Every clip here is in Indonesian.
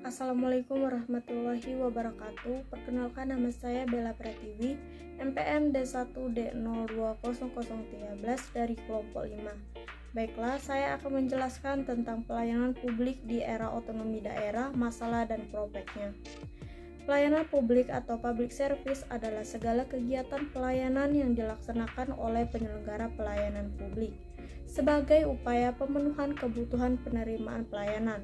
Assalamualaikum warahmatullahi wabarakatuh. Perkenalkan, nama saya Bella Pratiwi, MPM D1D020013 dari kelompok 5. Baiklah, saya akan menjelaskan tentang pelayanan publik di era otonomi daerah, masalah dan prospeknya. Pelayanan publik atau public service adalah segala kegiatan pelayanan yang dilaksanakan oleh penyelenggara pelayanan publik sebagai upaya pemenuhan kebutuhan penerimaan pelayanan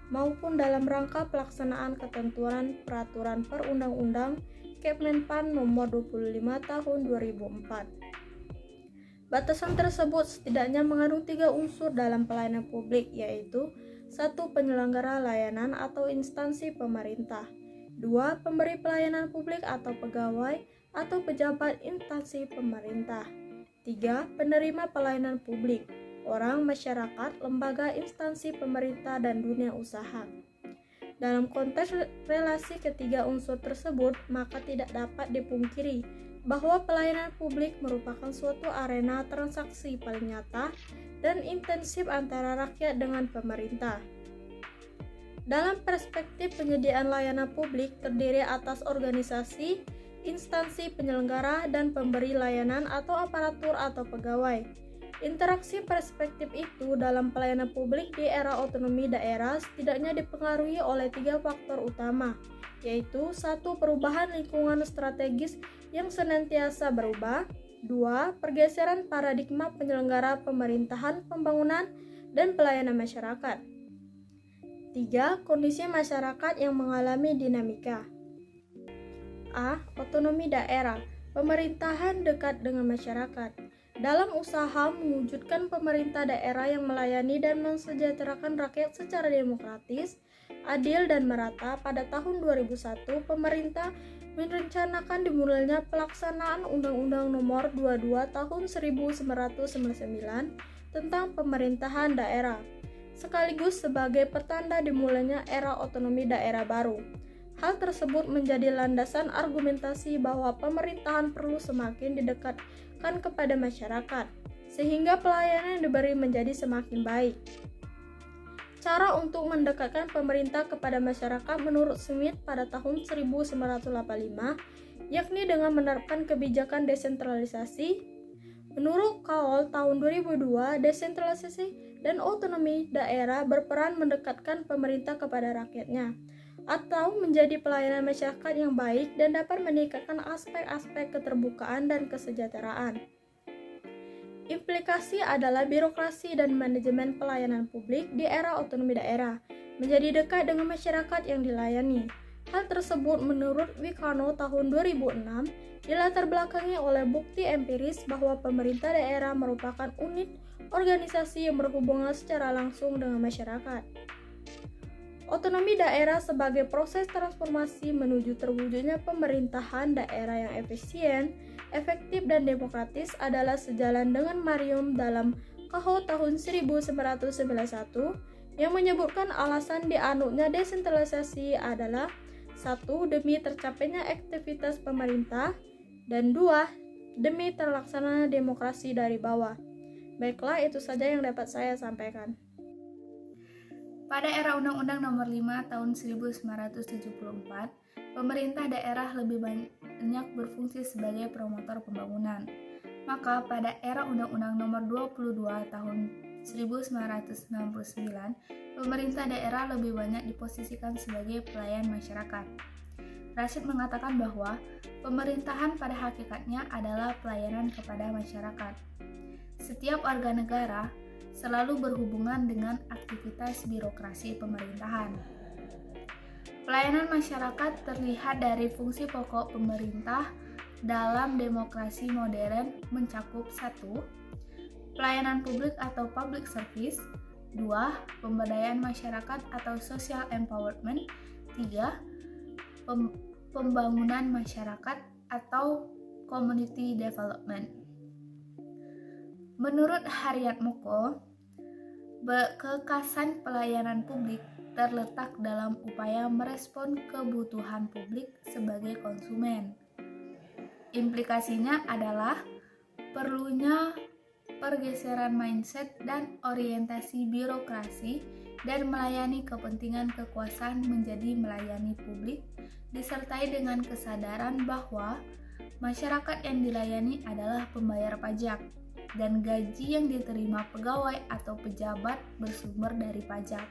maupun dalam rangka pelaksanaan ketentuan peraturan perundang-undang Kemenpan nomor 25 tahun 2004. Batasan tersebut setidaknya mengandung 3 unsur dalam pelayanan publik, yaitu 1. Penyelenggara layanan atau instansi pemerintah, 2. Pemberi pelayanan publik atau pegawai atau pejabat instansi pemerintah, 3. Penerima pelayanan publik, orang, masyarakat, lembaga, instansi pemerintah, dan dunia usaha. Dalam konteks relasi ketiga unsur tersebut, maka tidak dapat dipungkiri bahwa pelayanan publik merupakan suatu arena transaksi paling nyata dan intensif antara rakyat dengan pemerintah. Dalam perspektif penyediaan layanan publik terdiri atas organisasi, instansi penyelenggara, dan pemberi layanan atau aparatur atau pegawai. Interaksi perspektif itu dalam pelayanan publik di era otonomi daerah setidaknya dipengaruhi oleh 3 faktor utama, yaitu 1. Perubahan lingkungan strategis yang senantiasa berubah, 2. Pergeseran paradigma penyelenggara pemerintahan, pembangunan, dan pelayanan masyarakat, 3. Kondisi masyarakat yang mengalami dinamika. A. Otonomi daerah, pemerintahan dekat dengan masyarakat. Dalam usaha mewujudkan pemerintah daerah yang melayani dan mensejahterakan rakyat secara demokratis, adil, dan merata, pada tahun 2001 pemerintah merencanakan dimulainya pelaksanaan Undang-Undang Nomor 22 Tahun 1999 tentang pemerintahan daerah, sekaligus sebagai pertanda dimulainya era otonomi daerah baru. Hal tersebut menjadi landasan argumentasi bahwa pemerintahan perlu semakin didekatkan kepada masyarakat, sehingga pelayanan yang diberi menjadi semakin baik. Cara untuk mendekatkan pemerintah kepada masyarakat menurut Smith pada tahun 1985, yakni dengan menerapkan kebijakan desentralisasi. Menurut Cowell tahun 2002, desentralisasi dan otonomi daerah berperan mendekatkan pemerintah kepada rakyatnya, atau menjadi pelayanan masyarakat yang baik dan dapat meningkatkan aspek-aspek keterbukaan dan kesejahteraan. Implikasi adalah birokrasi dan manajemen pelayanan publik di era otonomi daerah menjadi dekat dengan masyarakat yang dilayani. Hal tersebut menurut Wicano tahun 2006 dilatar belakangi oleh bukti empiris bahwa pemerintah daerah merupakan unit organisasi yang berhubungan secara langsung dengan masyarakat. Otonomi daerah sebagai proses transformasi menuju terwujudnya pemerintahan daerah yang efisien, efektif, dan demokratis adalah sejalan dengan Mariam dalam KHO tahun 1991 yang menyebutkan alasan dianutnya desentralisasi adalah 1. Demi tercapainya aktivitas pemerintah, dan 2. Demi terlaksananya demokrasi dari bawah. Baiklah, itu saja yang dapat saya sampaikan. Pada era Undang-Undang Nomor 5 Tahun 1974, pemerintah daerah lebih banyak berfungsi sebagai promotor pembangunan. Maka pada era Undang-Undang Nomor 22 Tahun 1999, pemerintah daerah lebih banyak diposisikan sebagai pelayan masyarakat. Rashid mengatakan bahwa pemerintahan pada hakikatnya adalah pelayanan kepada masyarakat. Setiap warga negara selalu berhubungan dengan aktivitas birokrasi pemerintahan. Pelayanan masyarakat terlihat dari fungsi pokok pemerintah dalam demokrasi modern mencakup 1. Pelayanan publik atau public service, 2. Pemberdayaan masyarakat atau social empowerment, 3. Pembangunan masyarakat atau community development. Menurut Haryat Moko, kekasan pelayanan publik terletak dalam upaya merespon kebutuhan publik sebagai konsumen. Implikasinya adalah perlunya pergeseran mindset dan orientasi birokrasi dan melayani kepentingan kekuasaan menjadi melayani publik, disertai dengan kesadaran bahwa masyarakat yang dilayani adalah pembayar pajak, dan gaji yang diterima pegawai atau pejabat bersumber dari pajak.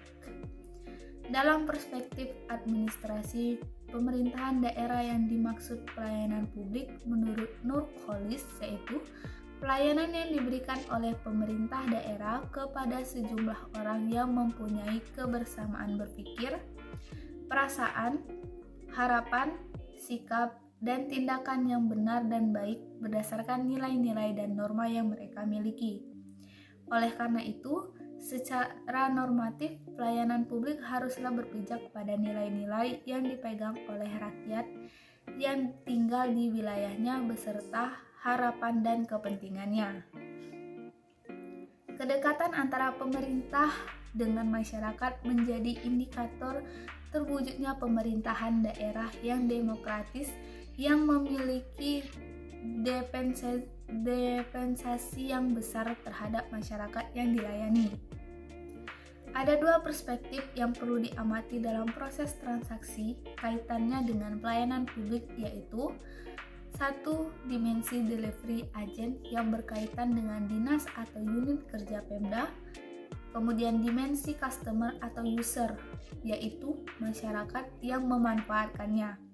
Dalam perspektif administrasi pemerintahan daerah yang dimaksud pelayanan publik menurut Nurcholish yaitu pelayanan yang diberikan oleh pemerintah daerah kepada sejumlah orang yang mempunyai kebersamaan berpikir, perasaan, harapan, sikap, dan tindakan yang benar dan baik berdasarkan nilai-nilai dan norma yang mereka miliki. Oleh karena itu, secara normatif, pelayanan publik haruslah berpijak pada nilai-nilai yang dipegang oleh rakyat yang tinggal di wilayahnya beserta harapan dan kepentingannya. Kedekatan antara pemerintah dengan masyarakat menjadi indikator terwujudnya pemerintahan daerah yang demokratis yang memiliki dispensasi yang besar terhadap masyarakat yang dilayani. Ada dua perspektif yang perlu diamati dalam proses transaksi kaitannya dengan pelayanan publik, yaitu satu, dimensi delivery agent yang berkaitan dengan dinas atau unit kerja Pemda, kemudian dimensi customer atau user, yaitu masyarakat yang memanfaatkannya.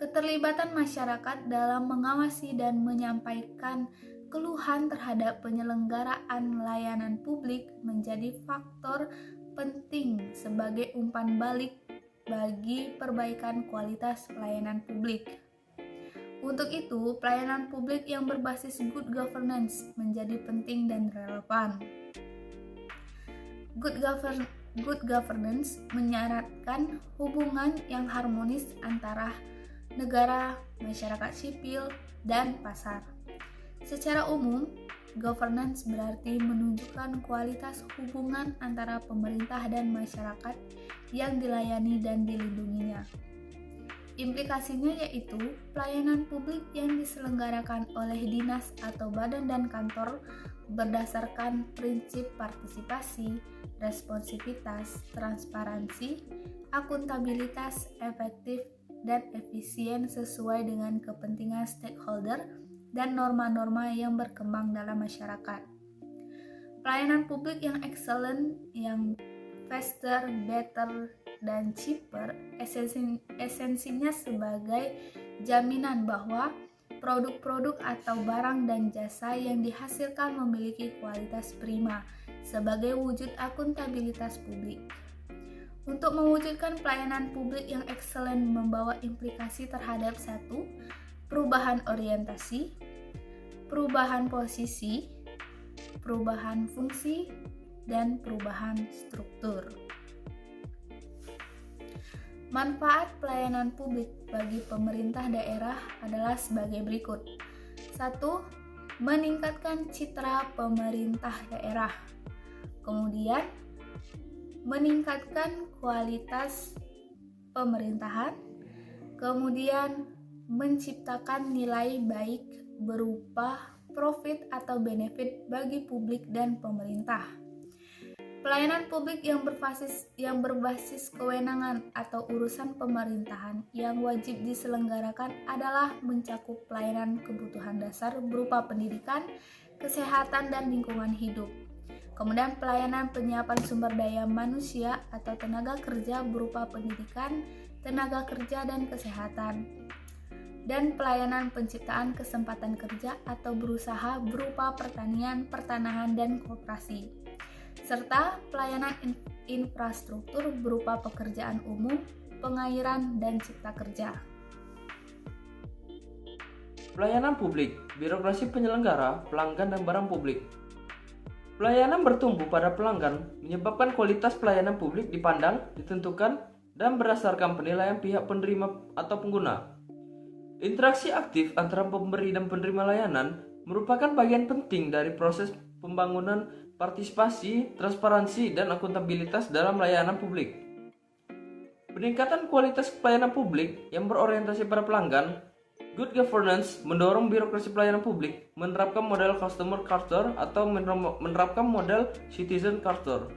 Keterlibatan masyarakat dalam mengawasi dan menyampaikan keluhan terhadap penyelenggaraan layanan publik menjadi faktor penting sebagai umpan balik bagi perbaikan kualitas pelayanan publik. Untuk itu, pelayanan publik yang berbasis good governance menjadi penting dan relevan. Good governance menyaratkan hubungan yang harmonis antara negara, masyarakat sipil, dan pasar. Secara umum, governance berarti menunjukkan kualitas hubungan antara pemerintah dan masyarakat yang dilayani dan dilindunginya. Implikasinya yaitu pelayanan publik yang diselenggarakan oleh dinas atau badan dan kantor berdasarkan prinsip partisipasi, responsivitas, transparansi, akuntabilitas, efektif, dan efisien sesuai dengan kepentingan stakeholder dan norma-norma yang berkembang dalam masyarakat. Pelayanan publik yang excellent, yang faster, better, dan cheaper esensinya sebagai jaminan bahwa produk-produk atau barang dan jasa yang dihasilkan memiliki kualitas prima sebagai wujud akuntabilitas publik. Untuk mewujudkan pelayanan publik yang excellent membawa implikasi terhadap satu, perubahan orientasi, perubahan posisi, perubahan fungsi, dan perubahan struktur. Manfaat pelayanan publik bagi pemerintah daerah adalah sebagai berikut. 1. Meningkatkan citra pemerintah daerah. Kemudian, meningkatkan kualitas pemerintahan. Kemudian, menciptakan nilai baik berupa profit atau benefit bagi publik dan pemerintah. Pelayanan publik yang berbasis kewenangan atau urusan pemerintahan yang wajib diselenggarakan adalah mencakup pelayanan kebutuhan dasar berupa pendidikan, kesehatan, dan lingkungan hidup. Kemudian pelayanan penyiapan sumber daya manusia atau tenaga kerja berupa pendidikan, tenaga kerja, dan kesehatan. Dan pelayanan penciptaan kesempatan kerja atau berusaha berupa pertanian, pertanahan, dan koperasi. Serta pelayanan infrastruktur berupa pekerjaan umum, pengairan, dan cipta kerja. Pelayanan publik, birokrasi penyelenggara, pelanggan, dan barang publik. Pelayanan bertumbuh pada pelanggan menyebabkan kualitas pelayanan publik dipandang, ditentukan, dan berdasarkan penilaian pihak penerima atau pengguna. Interaksi aktif antara pemberi dan penerima layanan merupakan bagian penting dari proses pembangunan partisipasi, transparansi, dan akuntabilitas dalam layanan publik. Peningkatan kualitas pelayanan publik yang berorientasi pada pelanggan, good governance mendorong birokrasi pelayanan publik menerapkan model customer culture atau menerapkan model citizen culture.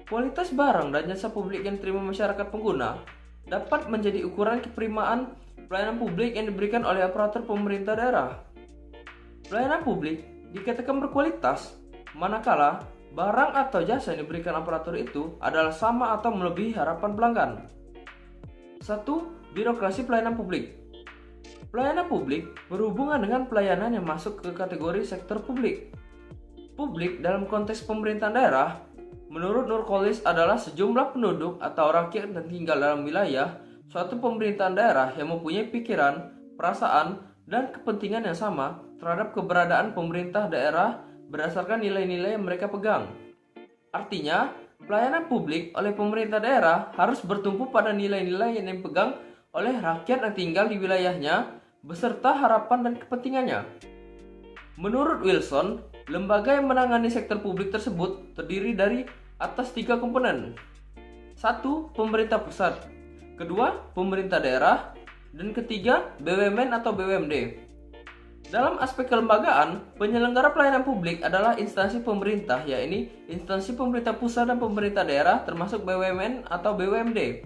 Kualitas barang dan jasa publik yang diterima masyarakat pengguna dapat menjadi ukuran keprimaan pelayanan publik yang diberikan oleh aparatur pemerintah daerah. Pelayanan publik dikatakan berkualitas manakala barang atau jasa yang diberikan aparatur itu adalah sama atau melebihi harapan pelanggan. 1. Birokrasi pelayanan publik. Pelayanan publik berhubungan dengan pelayanan yang masuk ke kategori sektor publik. Publik dalam konteks pemerintahan daerah, menurut Nurkolis adalah sejumlah penduduk atau rakyat yang tinggal dalam wilayah suatu pemerintahan daerah yang mempunyai pikiran, perasaan, dan kepentingan yang sama terhadap keberadaan pemerintah daerah berdasarkan nilai-nilai yang mereka pegang. Artinya, pelayanan publik oleh pemerintah daerah harus bertumpu pada nilai-nilai yang dipegang oleh rakyat yang tinggal di wilayahnya beserta harapan dan kepentingannya. Menurut Wilson, lembaga yang menangani sektor publik tersebut terdiri dari atas 3 komponen. 1. Pemerintah pusat. 2. Pemerintah daerah. Dan ketiga, BUMN atau BUMD. Dalam aspek kelembagaan, penyelenggara pelayanan publik adalah instansi pemerintah, yaitu instansi pemerintah pusat dan pemerintah daerah termasuk BUMN atau BUMD.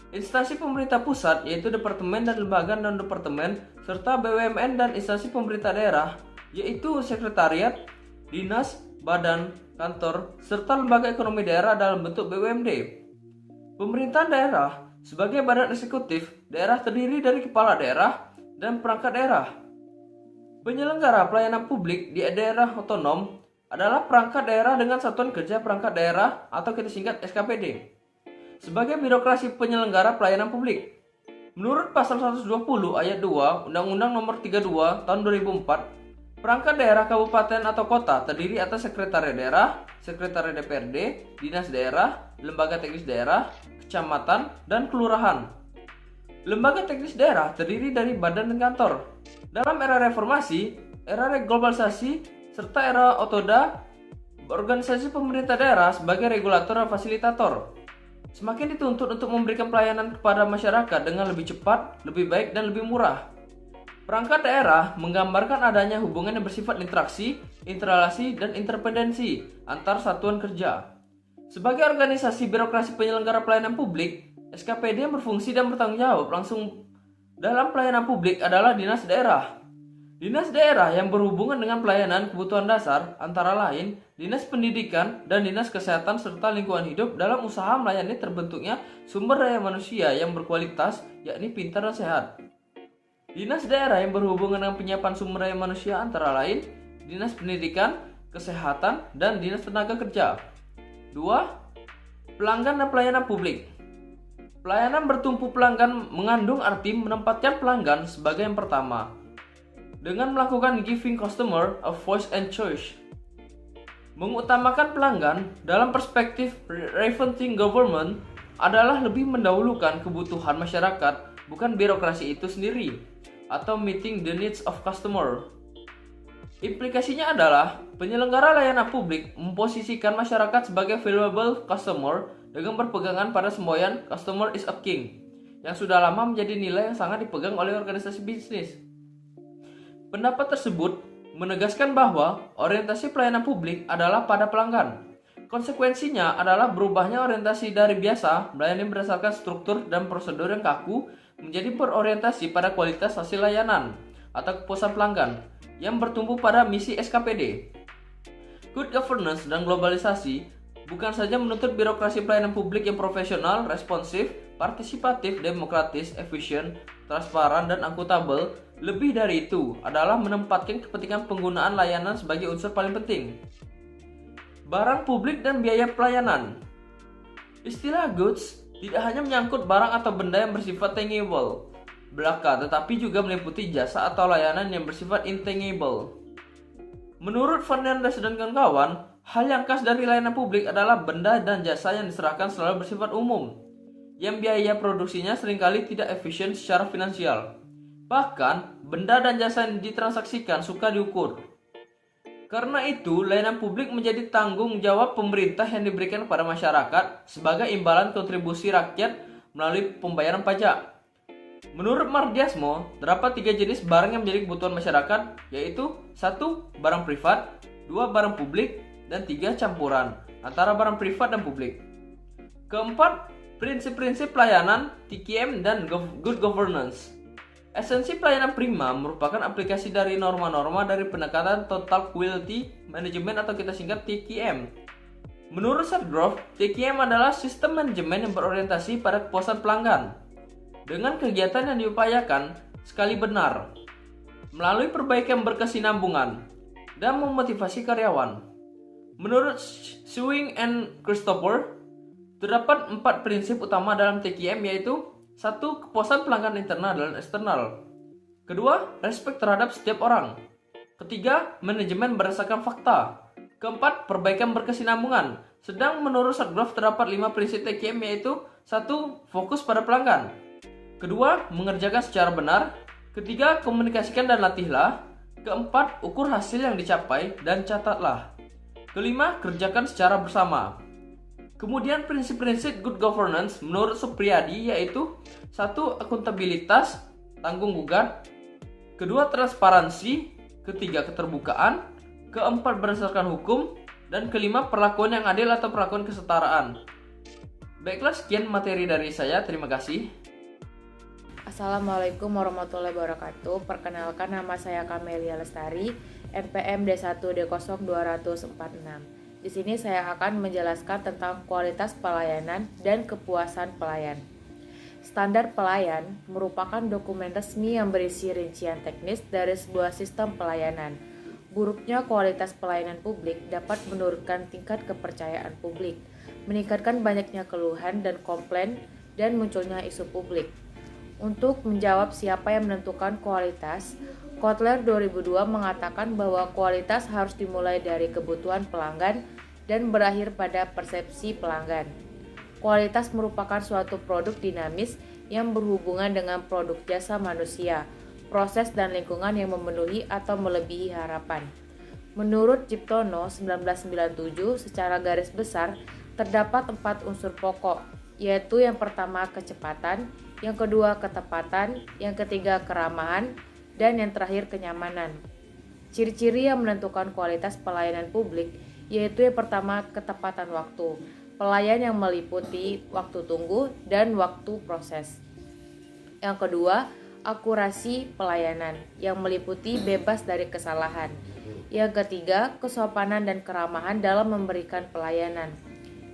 Instansi pemerintah pusat yaitu departemen dan lembaga non-departemen, serta BUMN dan instansi pemerintah daerah yaitu sekretariat, dinas, badan, kantor, serta lembaga ekonomi daerah dalam bentuk BUMD. Pemerintahan daerah sebagai badan eksekutif daerah terdiri dari kepala daerah dan perangkat daerah. Penyelenggara pelayanan publik di daerah otonom adalah perangkat daerah dengan satuan kerja perangkat daerah atau kita singkat SKPD. Sebagai birokrasi penyelenggara pelayanan publik, menurut pasal 120 ayat 2 Undang-Undang Nomor 32 Tahun 2004, perangkat daerah kabupaten atau kota terdiri atas sekretariat daerah, sekretariat DPRD, dinas daerah, lembaga teknis daerah, kecamatan, dan kelurahan. Lembaga teknis daerah terdiri dari badan dan kantor. Dalam era reformasi, era globalisasi, serta era otoda, organisasi pemerintah daerah sebagai regulator dan fasilitator semakin dituntut untuk memberikan pelayanan kepada masyarakat dengan lebih cepat, lebih baik, dan lebih murah. Perangkat daerah menggambarkan adanya hubungan yang bersifat interaksi, interrelasi, dan interdependensi antar satuan kerja. Sebagai organisasi birokrasi penyelenggara pelayanan publik, SKPD yang berfungsi dan bertanggung jawab langsung dalam pelayanan publik adalah dinas daerah. Dinas daerah yang berhubungan dengan pelayanan kebutuhan dasar antara lain dinas pendidikan dan dinas kesehatan serta lingkungan hidup dalam usaha melayani terbentuknya sumber daya manusia yang berkualitas, yakni pintar dan sehat. Dinas daerah yang berhubungan dengan penyiapan sumber daya manusia antara lain dinas pendidikan, kesehatan, dan dinas tenaga kerja. 2. Pelanggan dan pelayanan publik. Pelayanan bertumpu pelanggan mengandung arti menempatkan pelanggan sebagai yang pertama dengan melakukan giving customer a voice and choice. Mengutamakan pelanggan dalam perspektif representing government adalah lebih mendahulukan kebutuhan masyarakat, bukan birokrasi itu sendiri, atau meeting the needs of customer. Implikasinya adalah penyelenggara layanan publik memposisikan masyarakat sebagai valuable customer dengan berpegangan pada semboyan customer is a king yang sudah lama menjadi nilai yang sangat dipegang oleh organisasi bisnis. Pendapat tersebut menegaskan bahwa orientasi pelayanan publik adalah pada pelanggan. Konsekuensinya adalah berubahnya orientasi dari biasa melayani berdasarkan struktur dan prosedur yang kaku menjadi berorientasi pada kualitas hasil layanan atau kepuasan pelanggan yang bertumbuh pada misi SKPD. Good governance dan globalisasi bukan saja menuntut birokrasi pelayanan publik yang profesional, responsif, partisipatif, demokratis, efisien, transparan, dan akuntabel. Lebih dari itu adalah menempatkan kepentingan penggunaan layanan sebagai unsur paling penting. Barang publik dan biaya pelayanan. Istilah goods tidak hanya menyangkut barang atau benda yang bersifat tangible belaka, tetapi juga meliputi jasa atau layanan yang bersifat intangible. Menurut Fernandes dan kawan-kawan, hal yang khas dari layanan publik adalah benda dan jasa yang diserahkan selalu bersifat umum, yang biaya produksinya seringkali tidak efisien secara finansial. Bahkan, benda dan jasa yang ditransaksikan suka diukur. Karena itu, layanan publik menjadi tanggung jawab pemerintah yang diberikan kepada masyarakat sebagai imbalan kontribusi rakyat melalui pembayaran pajak. Menurut Mardiasmo, terdapat 3 jenis barang yang menjadi kebutuhan masyarakat, yaitu 1. Barang privat, 2. Barang publik, dan 3. Campuran, antara barang privat dan publik. Keempat, prinsip-prinsip pelayanan, TQM, dan good governance. Esensi pelayanan prima merupakan aplikasi dari norma-norma dari pendekatan Total Quality Management atau kita singkat TQM. Menurut Sadgrove, TQM adalah sistem manajemen yang berorientasi pada kepuasan pelanggan dengan kegiatan yang diupayakan sekali benar melalui perbaikan berkesinambungan dan memotivasi karyawan. Menurut Swing and Christopher, terdapat 4 prinsip utama dalam TQM, yaitu 1. Kepuasan pelanggan internal dan eksternal. 2. Respek terhadap setiap orang. 3. Manajemen berdasarkan fakta. 4. Perbaikan berkesinambungan. Sedang menurut Sadgrove terdapat 5 prinsip TQM, yaitu 1. Fokus pada pelanggan. 2. Mengerjakan secara benar. 3. Komunikasikan dan latihlah. 4. Ukur hasil yang dicapai dan catatlah. 5. Kerjakan secara bersama. Kemudian prinsip-prinsip good governance menurut Supriyadi yaitu 1. Akuntabilitas, tanggung gugat. 2. Transparansi. 3. Keterbukaan. 4. Berdasarkan hukum. Dan 5. Perlakuan yang adil atau perlakuan kesetaraan. Baiklah, sekian materi dari saya. Terima kasih. Assalamualaikum warahmatullahi wabarakatuh. Perkenalkan, nama saya Kamelia Lestari, NPM D1D0246. Di sini saya akan menjelaskan tentang kualitas pelayanan dan kepuasan pelayan. Standar pelayan merupakan dokumen resmi yang berisi rincian teknis dari sebuah sistem pelayanan. Buruknya kualitas pelayanan publik dapat menurunkan tingkat kepercayaan publik, meningkatkan banyaknya keluhan dan komplain, dan munculnya isu publik. Untuk menjawab siapa yang menentukan kualitas, Kotler 2002 mengatakan bahwa kualitas harus dimulai dari kebutuhan pelanggan dan berakhir pada persepsi pelanggan. Kualitas merupakan suatu produk dinamis yang berhubungan dengan produk jasa manusia, proses dan lingkungan yang memenuhi atau melebihi harapan. Menurut Ciptono 1997, secara garis besar terdapat 4 unsur pokok, yaitu yang pertama kecepatan, yang kedua ketepatan, yang ketiga keramahan, dan yang terakhir kenyamanan. Ciri-ciri yang menentukan kualitas pelayanan publik yaitu yang pertama ketepatan waktu, pelayan yang meliputi waktu tunggu dan waktu proses. Yang kedua, akurasi pelayanan yang meliputi bebas dari kesalahan. Yang ketiga, kesopanan dan keramahan dalam memberikan pelayanan.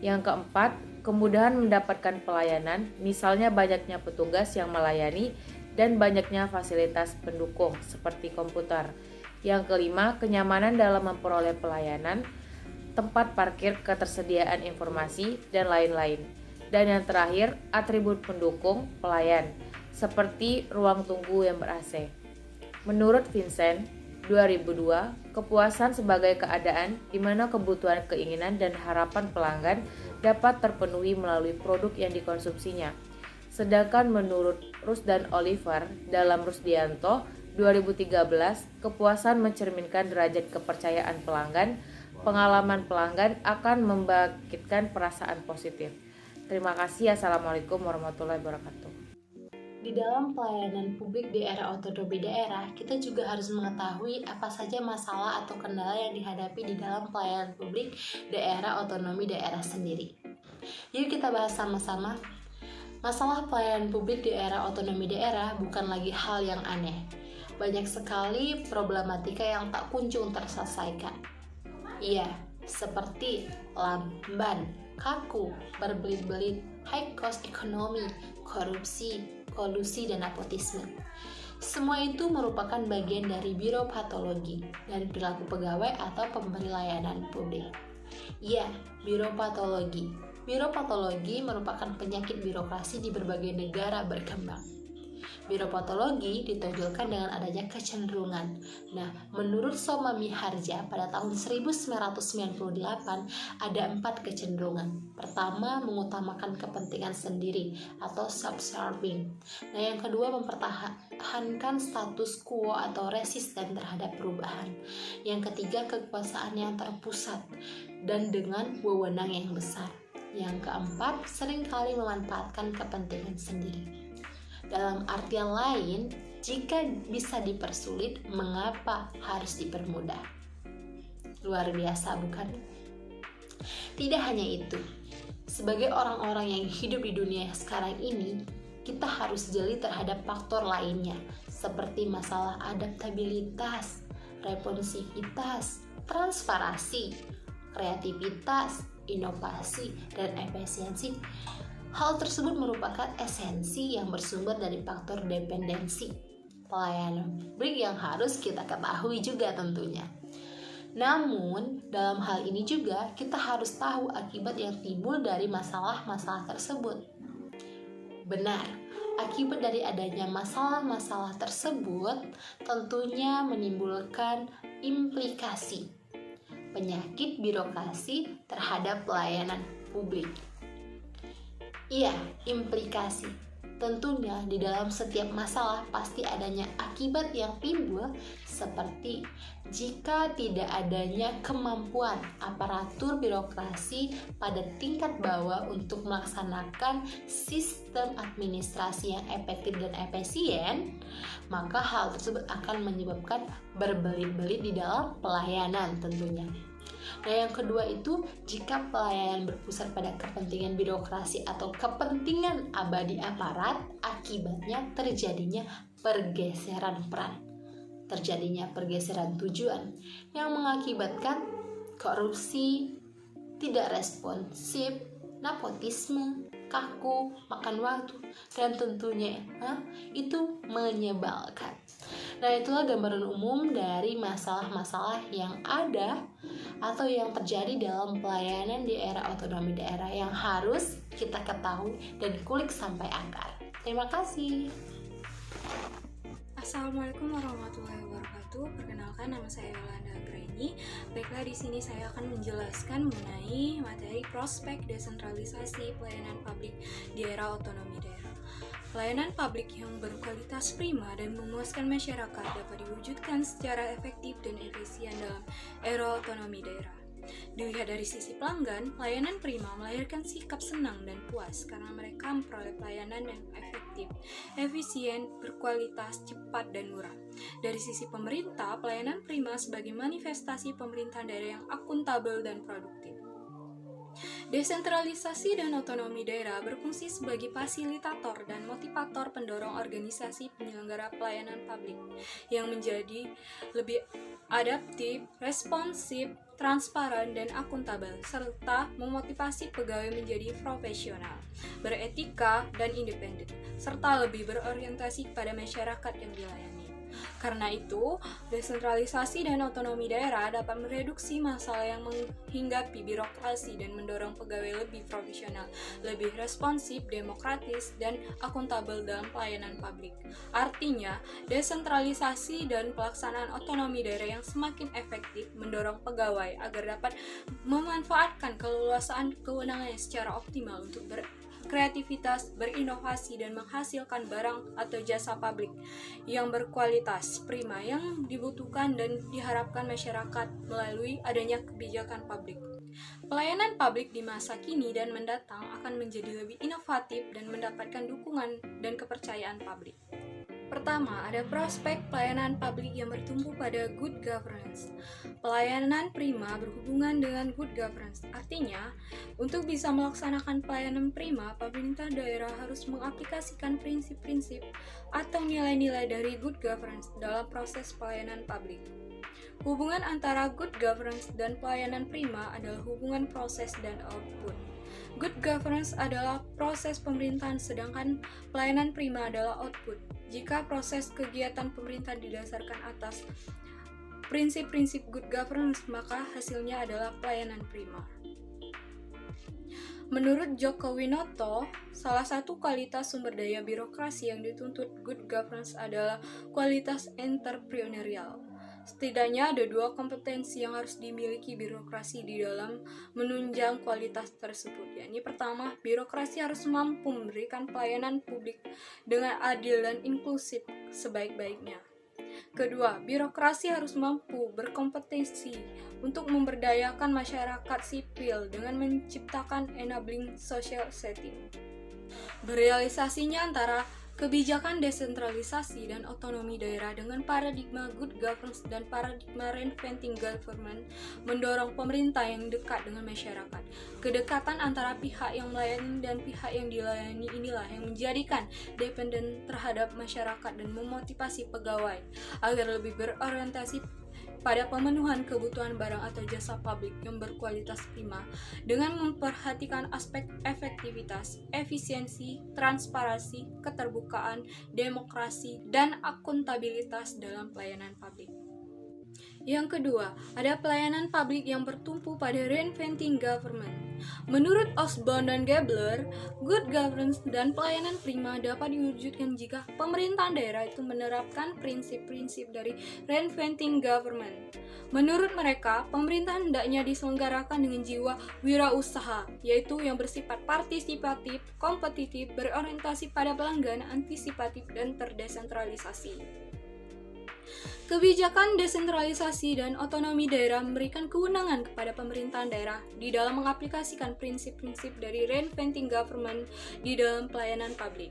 Yang keempat, kemudahan mendapatkan pelayanan, misalnya banyaknya petugas yang melayani dan banyaknya fasilitas pendukung seperti komputer. Yang kelima, kenyamanan dalam memperoleh pelayanan, tempat parkir, ketersediaan informasi, dan lain-lain. Dan yang terakhir, atribut pendukung pelayan, seperti ruang tunggu yang ber-AC. Menurut Vincent, 2002, kepuasan sebagai keadaan di mana kebutuhan, keinginan, dan harapan pelanggan dapat terpenuhi melalui produk yang dikonsumsinya. Sedangkan menurut Rus dan Oliver dalam Rusdianto 2013, kepuasan mencerminkan derajat kepercayaan pelanggan. Pengalaman pelanggan akan membangkitkan perasaan positif. Terima kasih. Assalamualaikum warahmatullahi wabarakatuh. Di dalam pelayanan publik di era otonomi daerah, kita juga harus mengetahui apa saja masalah atau kendala yang dihadapi di dalam pelayanan publik daerah otonomi daerah sendiri. Yuk kita bahas sama-sama. Masalah pelayanan publik di era otonomi daerah bukan lagi hal yang aneh. Banyak sekali problematika yang tak kunjung terselesaikan. Iya, seperti lamban, kaku, berbelit-belit, high cost ekonomi, korupsi, kolusi, dan nepotisme. Semua itu merupakan bagian dari biropatologi dan perilaku pegawai atau pemberi layanan publik. Iya, biropatologi. Biropatologi merupakan penyakit birokrasi di berbagai negara berkembang. Biropatologi ditonjolkan dengan adanya kecenderungan. Nah, menurut Soma Miharja pada tahun 1998 ada 4 kecenderungan. Pertama, mengutamakan kepentingan sendiri atau self-serving. Nah, yang kedua, mempertahankan status quo atau resisten terhadap perubahan. Yang ketiga, kekuasaan yang terpusat dan dengan wewenang yang besar. Yang keempat, seringkali memanfaatkan kepentingan sendiri. Dalam artian lain, jika bisa dipersulit, mengapa harus dipermudah? Luar biasa, bukan? Tidak hanya itu, sebagai orang-orang yang hidup di dunia sekarang ini, kita harus jeli terhadap faktor lainnya, seperti masalah adaptabilitas, responsivitas, transparansi, kreativitas, inovasi, dan efisiensi. Hal tersebut merupakan esensi yang bersumber dari faktor dependensi pelayanan publik yang harus kita ketahui juga tentunya. Namun, dalam hal ini juga kita harus tahu akibat yang timbul dari masalah-masalah tersebut. Benar, akibat dari adanya masalah-masalah tersebut tentunya menimbulkan implikasi penyakit birokrasi terhadap pelayanan publik. Iya, implikasi. Tentunya di dalam setiap masalah pasti adanya akibat yang timbul, seperti jika tidak adanya kemampuan aparatur birokrasi pada tingkat bawah untuk melaksanakan sistem administrasi yang efektif dan efisien, maka hal tersebut akan menyebabkan berbelit-belit di dalam pelayanan tentunya. Nah, yang kedua itu, jika pelayanan berpusat pada kepentingan birokrasi atau kepentingan abadi aparat, akibatnya terjadinya pergeseran peran, terjadinya pergeseran tujuan yang mengakibatkan korupsi, tidak responsif, nepotisme, kaku, makan waktu, dan tentunya itu menyebalkan. Nah, itulah gambaran umum dari masalah-masalah yang ada atau yang terjadi dalam pelayanan di era otonomi daerah yang harus kita ketahui dan kulik sampai akar. Terima kasih. Assalamualaikum warahmatullahi wabarakatuh. Perkenalkan, nama saya Yolanda Anggraini. Baiklah, di sini saya akan menjelaskan mengenai materi prospek desentralisasi pelayanan publik di era otonomi daerah. Pelayanan publik yang berkualitas prima dan memuaskan masyarakat dapat diwujudkan secara efektif dan efisien dalam era otonomi daerah. Dilihat dari sisi pelanggan, pelayanan prima melahirkan sikap senang dan puas karena mereka memperoleh pelayanan yang efektif, efisien, berkualitas, cepat, dan murah. Dari sisi pemerintah, pelayanan prima sebagai manifestasi pemerintahan daerah yang akuntabel dan produktif. Desentralisasi dan otonomi daerah berfungsi sebagai fasilitator dan motivator pendorong organisasi penyelenggara pelayanan publik yang menjadi lebih adaptif, responsif, transparan, dan akuntabel, serta memotivasi pegawai menjadi profesional, beretika, dan independen, serta lebih berorientasi kepada masyarakat yang dilayani. Karena itu, desentralisasi dan otonomi daerah dapat mereduksi masalah yang menghinggapi birokrasi dan mendorong pegawai lebih profesional, lebih responsif, demokratis, dan akuntabel dalam pelayanan publik. Artinya, desentralisasi dan pelaksanaan otonomi daerah yang semakin efektif mendorong pegawai agar dapat memanfaatkan keleluasaan kewenangannya secara optimal untuk kreativitas, berinovasi, dan menghasilkan barang atau jasa publik yang berkualitas prima yang dibutuhkan dan diharapkan masyarakat melalui adanya kebijakan publik. Pelayanan publik di masa kini dan mendatang akan menjadi lebih inovatif dan mendapatkan dukungan dan kepercayaan publik. Pertama, ada prospek pelayanan publik yang bertumbuh pada good governance. Pelayanan prima berhubungan dengan good governance. Artinya, untuk bisa melaksanakan pelayanan prima, pemerintah daerah harus mengaplikasikan prinsip-prinsip atau nilai-nilai dari good governance dalam proses pelayanan publik. Hubungan antara good governance dan pelayanan prima adalah hubungan proses dan output. Good governance adalah proses pemerintahan, sedangkan pelayanan prima adalah output. Jika proses kegiatan pemerintahan didasarkan atas prinsip-prinsip good governance, maka hasilnya adalah pelayanan prima. Menurut Joko Winoto, salah satu kualitas sumber daya birokrasi yang dituntut good governance adalah kualitas entrepreneurial. Setidaknya ada dua kompetensi yang harus dimiliki birokrasi di dalam menunjang kualitas tersebut. Yakni pertama, birokrasi harus mampu memberikan pelayanan publik dengan adil dan inklusif sebaik-baiknya. Kedua, birokrasi harus mampu berkompetensi untuk memberdayakan masyarakat sipil dengan menciptakan enabling social setting. Berealisasinya antara Kebijakan desentralisasi dan otonomi daerah dengan paradigma good governance dan paradigma reinventing government mendorong pemerintah yang dekat dengan masyarakat. Kedekatan antara pihak yang melayani dan pihak yang dilayani inilah yang menjadikan dependen terhadap masyarakat dan memotivasi pegawai agar lebih berorientasi pada pemenuhan kebutuhan barang atau jasa publik yang berkualitas prima dengan memperhatikan aspek efektivitas, efisiensi, transparansi, keterbukaan, demokrasi, dan akuntabilitas dalam pelayanan publik. Yang kedua, ada pelayanan publik yang bertumpu pada reinventing government. Menurut Osborne dan Gabler, good governance dan pelayanan prima dapat diwujudkan jika pemerintahan daerah itu menerapkan prinsip-prinsip dari reinventing government. Menurut mereka, pemerintahan hendaknya diselenggarakan dengan jiwa wirausaha, yaitu yang bersifat partisipatif, kompetitif, berorientasi pada pelanggan, antisipatif, dan terdesentralisasi. Kebijakan desentralisasi dan otonomi daerah memberikan kewenangan kepada pemerintahan daerah di dalam mengaplikasikan prinsip-prinsip dari reinventing government di dalam pelayanan publik.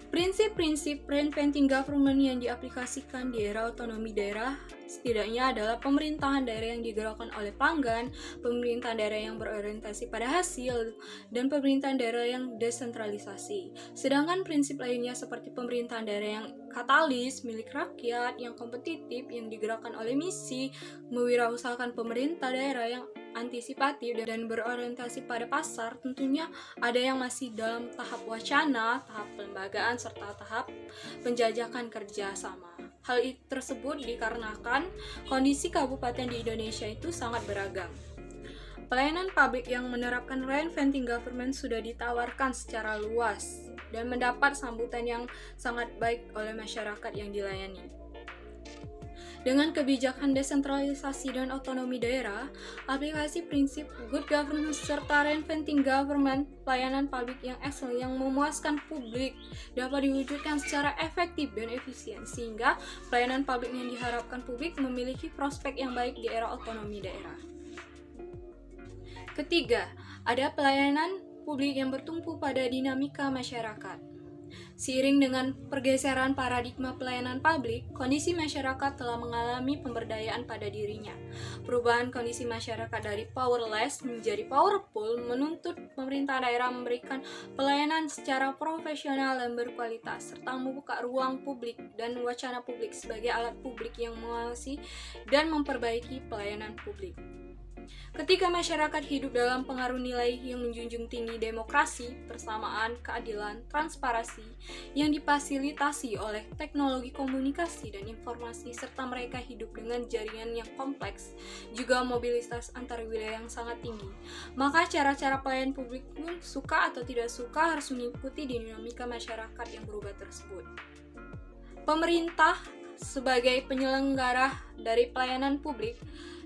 Prinsip-prinsip reinventing government yang diaplikasikan di era otonomi daerah setidaknya adalah pemerintahan daerah yang digerakkan oleh pelanggan, pemerintahan daerah yang berorientasi pada hasil, dan pemerintahan daerah yang desentralisasi. Sedangkan prinsip lainnya seperti pemerintahan daerah yang katalis, milik rakyat, yang kompetitif, yang digerakkan oleh misi, mewirausahakan pemerintah daerah yang antisipatif dan berorientasi pada pasar, tentunya ada yang masih dalam tahap wacana, tahap pelembagaan, serta tahap penjajakan kerjasama. Hal tersebut dikarenakan kondisi kabupaten di Indonesia itu sangat beragam. Pelayanan publik yang menerapkan reinventing government sudah ditawarkan secara luas dan mendapat sambutan yang sangat baik oleh masyarakat yang dilayani. Dengan kebijakan desentralisasi dan otonomi daerah, aplikasi prinsip good governance serta reinventing government, pelayanan publik yang excellent yang memuaskan publik dapat diwujudkan secara efektif dan efisien, sehingga pelayanan publik yang diharapkan publik memiliki prospek yang baik di era otonomi daerah. Ketiga, ada pelayanan publik yang bertumpu pada dinamika masyarakat. Seiring dengan pergeseran paradigma pelayanan publik, kondisi masyarakat telah mengalami pemberdayaan pada dirinya. Perubahan kondisi masyarakat dari powerless menjadi powerful menuntut pemerintah daerah memberikan pelayanan secara profesional dan berkualitas, serta membuka ruang publik dan wacana publik sebagai alat publik yang mengawasi dan memperbaiki pelayanan publik. Ketika masyarakat hidup dalam pengaruh nilai yang menjunjung tinggi demokrasi, persamaan, keadilan, transparansi, yang difasilitasi oleh teknologi komunikasi dan informasi, serta mereka hidup dengan jaringan yang kompleks, juga mobilitas antar wilayah yang sangat tinggi, maka cara-cara pelayanan publik pun suka atau tidak suka harus mengikuti dinamika masyarakat yang berubah tersebut. Pemerintah sebagai penyelenggara dari pelayanan publik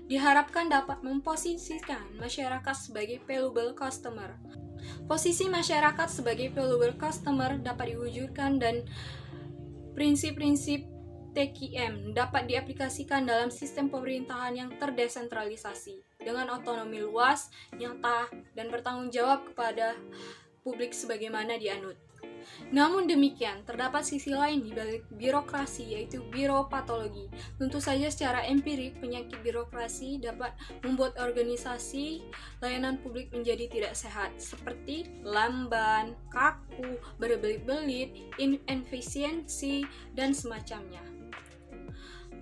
diharapkan dapat memposisikan masyarakat sebagai valuable customer. Posisi masyarakat sebagai valuable customer dapat diwujudkan dan prinsip-prinsip TQM dapat diaplikasikan dalam sistem pemerintahan yang terdesentralisasi dengan otonomi luas, nyata, dan bertanggung jawab kepada publik sebagaimana dianut. Namun demikian, terdapat sisi lain di balik birokrasi, yaitu biropatologi. Tentu saja secara empirik, penyakit birokrasi dapat membuat organisasi layanan publik menjadi tidak sehat, seperti lamban, kaku, berbelit-belit, inefisiensi, dan semacamnya.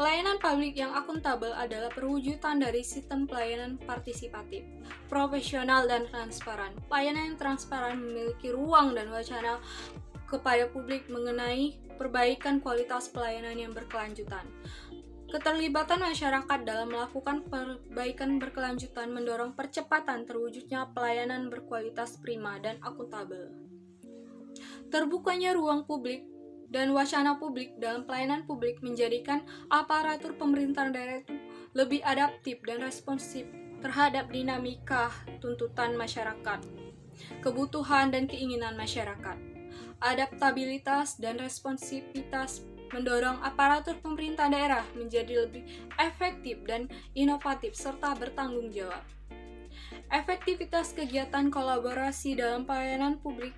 Pelayanan publik yang akuntabel adalah perwujudan dari sistem pelayanan partisipatif, profesional, dan transparan. Pelayanan yang transparan memiliki ruang dan wacana kepada publik mengenai perbaikan kualitas pelayanan yang berkelanjutan. Keterlibatan masyarakat dalam melakukan perbaikan berkelanjutan mendorong percepatan terwujudnya pelayanan berkualitas prima dan akuntabel. Terbukanya ruang publik dan wacana publik dalam pelayanan publik menjadikan aparatur pemerintahan daerah itu lebih adaptif dan responsif terhadap dinamika tuntutan masyarakat, kebutuhan dan keinginan masyarakat. Adaptabilitas dan responsivitas mendorong aparatur pemerintah daerah menjadi lebih efektif dan inovatif serta bertanggung jawab. Efektivitas kegiatan kolaborasi dalam pelayanan publik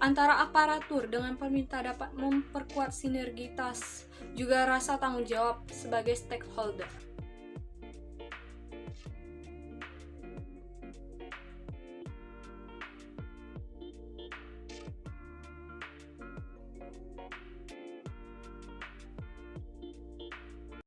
antara aparatur dengan pemerintah dapat memperkuat sinergitas juga rasa tanggung jawab sebagai stakeholder.